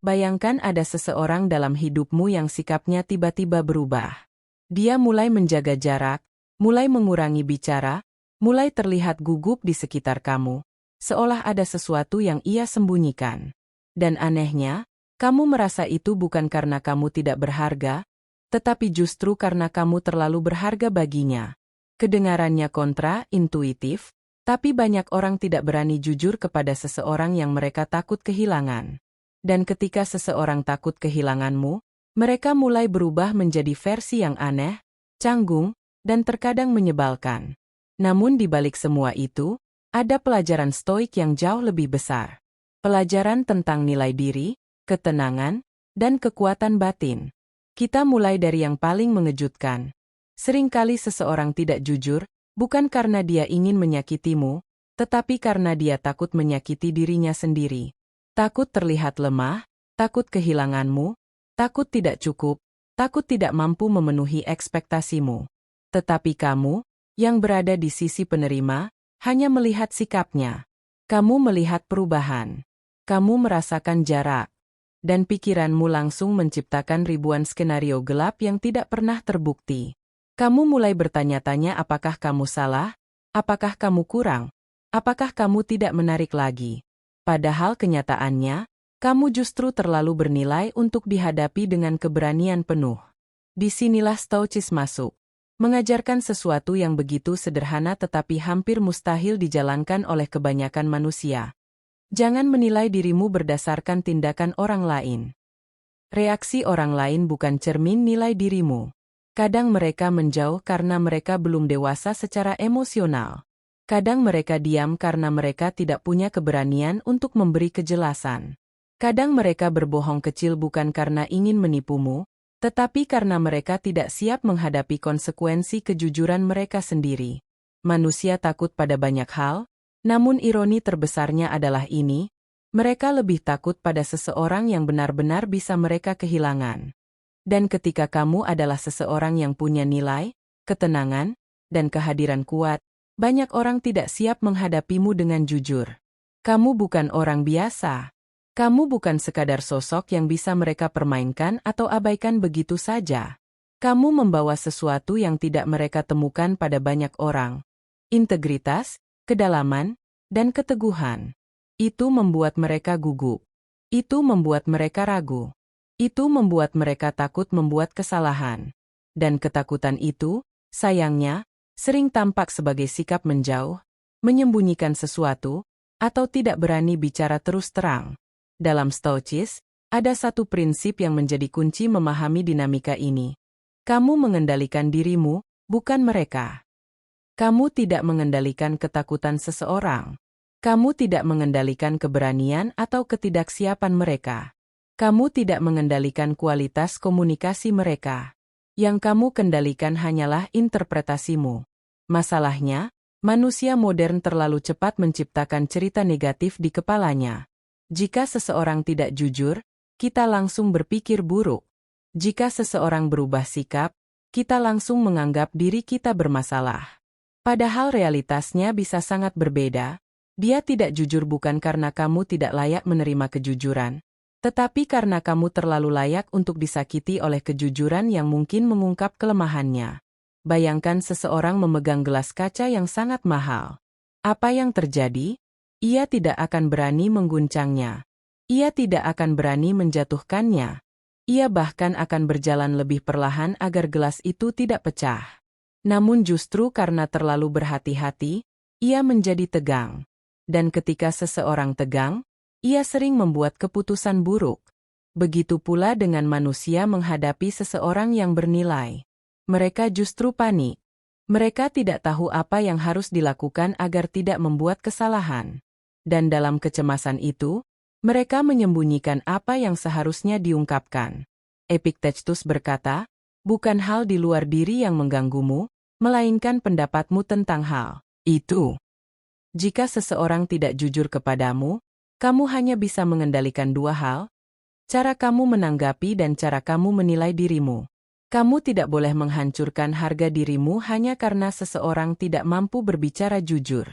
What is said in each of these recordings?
Bayangkan ada seseorang dalam hidupmu yang sikapnya tiba-tiba berubah. Dia mulai menjaga jarak, mulai mengurangi bicara, mulai terlihat gugup di sekitar kamu, seolah ada sesuatu yang ia sembunyikan. Dan anehnya, kamu merasa itu bukan karena kamu tidak berharga, tetapi justru karena kamu terlalu berharga baginya. Kedengarannya kontra-intuitif, tapi banyak orang tidak berani jujur kepada seseorang yang mereka takut kehilangan. Dan ketika seseorang takut kehilanganmu, mereka mulai berubah menjadi versi yang aneh, canggung, dan terkadang menyebalkan. Namun di balik semua itu, ada pelajaran stoik yang jauh lebih besar. Pelajaran tentang nilai diri, ketenangan, dan kekuatan batin. Kita mulai dari yang paling mengejutkan. Seringkali seseorang tidak jujur, bukan karena dia ingin menyakitimu, tetapi karena dia takut menyakiti dirinya sendiri. Takut terlihat lemah, takut kehilanganmu, takut tidak cukup, takut tidak mampu memenuhi ekspektasimu. Tetapi kamu, yang berada di sisi penerima, hanya melihat sikapnya. Kamu melihat perubahan. Kamu merasakan jarak. Dan pikiranmu langsung menciptakan ribuan skenario gelap yang tidak pernah terbukti. Kamu mulai bertanya-tanya apakah kamu salah, apakah kamu kurang, apakah kamu tidak menarik lagi. Padahal kenyataannya, kamu justru terlalu bernilai untuk dihadapi dengan keberanian penuh. Disinilah Stoicis masuk. Mengajarkan sesuatu yang begitu sederhana tetapi hampir mustahil dijalankan oleh kebanyakan manusia. Jangan menilai dirimu berdasarkan tindakan orang lain. Reaksi orang lain bukan cermin nilai dirimu. Kadang mereka menjauh karena mereka belum dewasa secara emosional. Kadang mereka diam karena mereka tidak punya keberanian untuk memberi kejelasan. Kadang mereka berbohong kecil bukan karena ingin menipumu, tetapi karena mereka tidak siap menghadapi konsekuensi kejujuran mereka sendiri. Manusia takut pada banyak hal, namun ironi terbesarnya adalah ini, mereka lebih takut pada seseorang yang benar-benar bisa mereka kehilangan. Dan ketika kamu adalah seseorang yang punya nilai, ketenangan, dan kehadiran kuat, banyak orang tidak siap menghadapimu dengan jujur. Kamu bukan orang biasa. Kamu bukan sekadar sosok yang bisa mereka permainkan atau abaikan begitu saja. Kamu membawa sesuatu yang tidak mereka temukan pada banyak orang. Integritas, kedalaman, dan keteguhan. Itu membuat mereka gugup. Itu membuat mereka ragu. Itu membuat mereka takut membuat kesalahan. Dan ketakutan itu, sayangnya, sering tampak sebagai sikap menjauh, menyembunyikan sesuatu, atau tidak berani bicara terus terang. Dalam Stoicis, ada satu prinsip yang menjadi kunci memahami dinamika ini. Kamu mengendalikan dirimu, bukan mereka. Kamu tidak mengendalikan ketakutan seseorang. Kamu tidak mengendalikan keberanian atau ketidaksiapan mereka. Kamu tidak mengendalikan kualitas komunikasi mereka. Yang kamu kendalikan hanyalah interpretasimu. Masalahnya, manusia modern terlalu cepat menciptakan cerita negatif di kepalanya. Jika seseorang tidak jujur, kita langsung berpikir buruk. Jika seseorang berubah sikap, kita langsung menganggap diri kita bermasalah. Padahal realitasnya bisa sangat berbeda. Dia tidak jujur bukan karena kamu tidak layak menerima kejujuran, tetapi karena kamu terlalu layak untuk disakiti oleh kejujuran yang mungkin mengungkap kelemahannya. Bayangkan seseorang memegang gelas kaca yang sangat mahal. Apa yang terjadi? Ia tidak akan berani mengguncangnya. Ia tidak akan berani menjatuhkannya. Ia bahkan akan berjalan lebih perlahan agar gelas itu tidak pecah. Namun justru karena terlalu berhati-hati, ia menjadi tegang. Dan ketika seseorang tegang, ia sering membuat keputusan buruk. Begitu pula dengan manusia menghadapi seseorang yang bernilai. Mereka justru panik. Mereka tidak tahu apa yang harus dilakukan agar tidak membuat kesalahan. Dan dalam kecemasan itu, mereka menyembunyikan apa yang seharusnya diungkapkan. Epictetus berkata, bukan hal di luar diri yang mengganggumu, melainkan pendapatmu tentang hal itu. Jika seseorang tidak jujur kepadamu, kamu hanya bisa mengendalikan dua hal, cara kamu menanggapi dan cara kamu menilai dirimu. Kamu tidak boleh menghancurkan harga dirimu hanya karena seseorang tidak mampu berbicara jujur.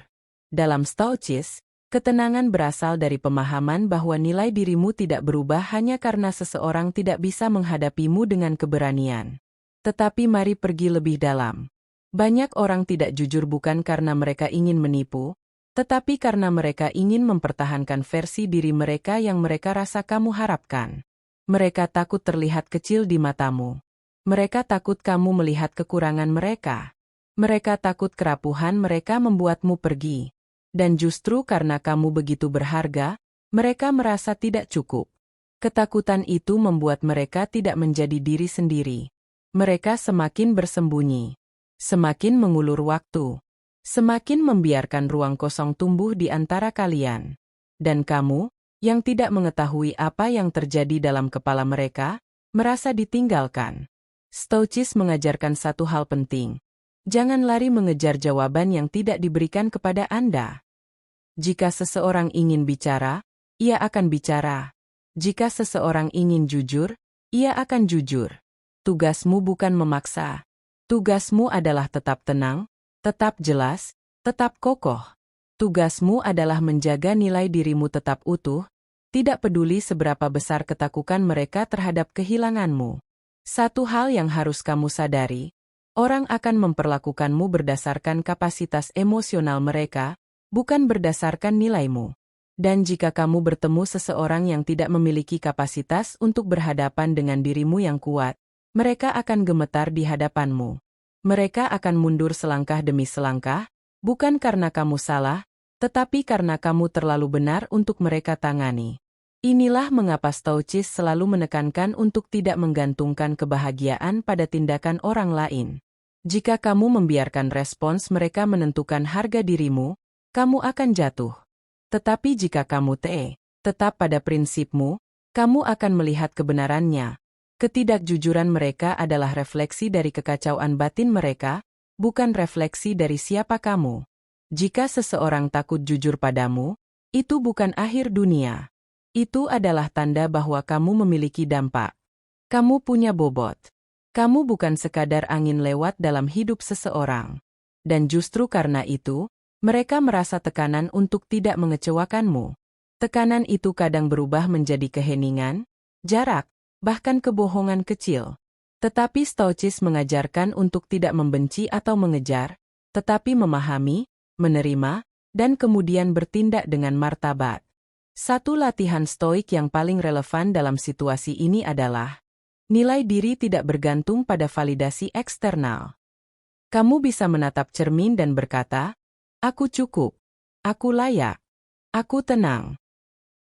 Dalam Stoicis, Ketenangan berasal dari pemahaman bahwa nilai dirimu tidak berubah hanya karena seseorang tidak bisa menghadapimu dengan keberanian. Tetapi mari pergi lebih dalam. Banyak orang tidak jujur bukan karena mereka ingin menipu, tetapi karena mereka ingin mempertahankan versi diri mereka yang mereka rasa kamu harapkan. Mereka takut terlihat kecil di matamu. Mereka takut kamu melihat kekurangan mereka. Mereka takut kerapuhan mereka membuatmu pergi. Dan justru karena kamu begitu berharga, mereka merasa tidak cukup. Ketakutan itu membuat mereka tidak menjadi diri sendiri. Mereka semakin bersembunyi, semakin mengulur waktu, semakin membiarkan ruang kosong tumbuh di antara kalian. Dan kamu, yang tidak mengetahui apa yang terjadi dalam kepala mereka, merasa ditinggalkan. Stoicis mengajarkan satu hal penting. Jangan lari mengejar jawaban yang tidak diberikan kepada Anda. Jika seseorang ingin bicara, ia akan bicara. Jika seseorang ingin jujur, ia akan jujur. Tugasmu bukan memaksa. Tugasmu adalah tetap tenang, tetap jelas, tetap kokoh. Tugasmu adalah menjaga nilai dirimu tetap utuh, tidak peduli seberapa besar ketakutan mereka terhadap kehilanganmu. Satu hal yang harus kamu sadari, orang akan memperlakukanmu berdasarkan kapasitas emosional mereka, bukan berdasarkan nilaimu. Dan jika kamu bertemu seseorang yang tidak memiliki kapasitas untuk berhadapan dengan dirimu yang kuat, mereka akan gemetar di hadapanmu. Mereka akan mundur selangkah demi selangkah, bukan karena kamu salah, tetapi karena kamu terlalu benar untuk mereka tangani. Inilah mengapa Stoicis selalu menekankan untuk tidak menggantungkan kebahagiaan pada tindakan orang lain. Jika kamu membiarkan respons mereka menentukan harga dirimu, kamu akan jatuh. Tetapi jika kamu tetap pada prinsipmu, kamu akan melihat kebenarannya. Ketidakjujuran mereka adalah refleksi dari kekacauan batin mereka, bukan refleksi dari siapa kamu. Jika seseorang takut jujur padamu, itu bukan akhir dunia. Itu adalah tanda bahwa kamu memiliki dampak. Kamu punya bobot. Kamu bukan sekadar angin lewat dalam hidup seseorang. Dan justru karena itu, mereka merasa tekanan untuk tidak mengecewakanmu. Tekanan itu kadang berubah menjadi keheningan, jarak, bahkan kebohongan kecil. Tetapi Stoicis mengajarkan untuk tidak membenci atau mengejar, tetapi memahami, menerima, dan kemudian bertindak dengan martabat. Satu latihan stoik yang paling relevan dalam situasi ini adalah nilai diri tidak bergantung pada validasi eksternal. Kamu bisa menatap cermin dan berkata, "Aku cukup. Aku layak. Aku tenang."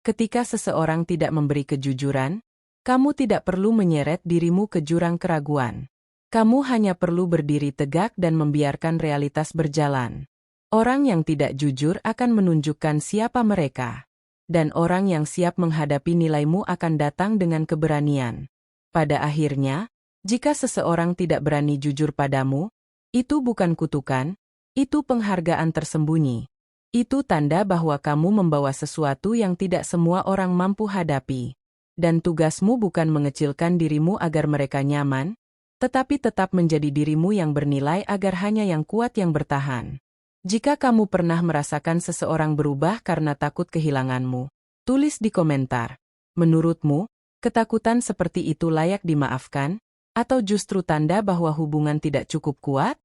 Ketika seseorang tidak memberi kejujuran, kamu tidak perlu menyeret dirimu ke jurang keraguan. Kamu hanya perlu berdiri tegak dan membiarkan realitas berjalan. Orang yang tidak jujur akan menunjukkan siapa mereka. Dan orang yang siap menghadapi nilaimu akan datang dengan keberanian. Pada akhirnya, jika seseorang tidak berani jujur padamu, itu bukan kutukan, itu penghargaan tersembunyi. Itu tanda bahwa kamu membawa sesuatu yang tidak semua orang mampu hadapi. Dan tugasmu bukan mengecilkan dirimu agar mereka nyaman, tetapi tetap menjadi dirimu yang bernilai agar hanya yang kuat yang bertahan. Jika kamu pernah merasakan seseorang berubah karena takut kehilanganmu, tulis di komentar. Menurutmu, ketakutan seperti itu layak dimaafkan, atau justru tanda bahwa hubungan tidak cukup kuat?